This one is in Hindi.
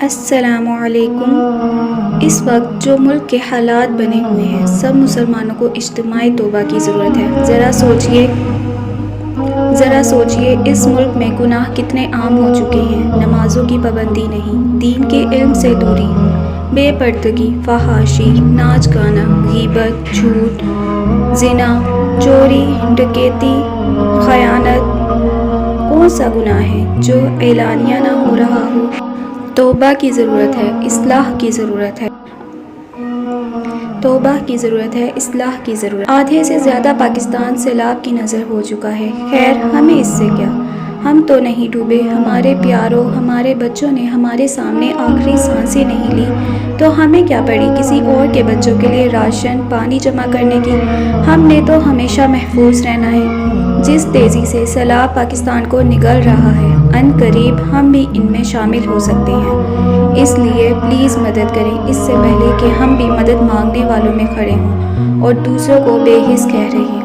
अस्सलामुअलैकुम। इस वक्त जो मुल्क के हालात बने हुए हैं, सब मुसलमानों को इज्तिमाई तौबा की ज़रूरत है। ज़रा सोचिए इस मुल्क में गुनाह कितने आम हो चुके हैं। नमाजों की पाबंदी नहीं, दीन के इल्म से दूरी, बेपर्दगी, फहाशी, नाच गाना, गीबत, झूठ, जिना, चोरी, डकैती, खयानत। कौन सा गुनाह है जो एलानिया ना हो रहा हो? तौबा की ज़रूरत है, इस्लाह की ज़रूरत है। तौबा की ज़रूरत है, इस्लाह की ज़रूरत। आधे से ज़्यादा पाकिस्तान सैलाब की नज़र हो चुका है। खैर, हमें इससे क्या, हम तो नहीं डूबे। हमारे प्यारों, हमारे बच्चों ने हमारे सामने आखिरी सांसें नहीं ली, तो हमें क्या पड़ी किसी और के बच्चों के लिए राशन पानी जमा करने की। हमने तो हमेशा महफूज रहना है। जिस तेज़ी से सैलाब पाकिस्तान को निगल रहा है, अनकरीब हम भी इनमें शामिल हो सकते हैं। इसलिए प्लीज़ मदद करें, इससे पहले कि हम भी मदद मांगने वालों में खड़े हों और दूसरों को बेहिस कह रहे हैं।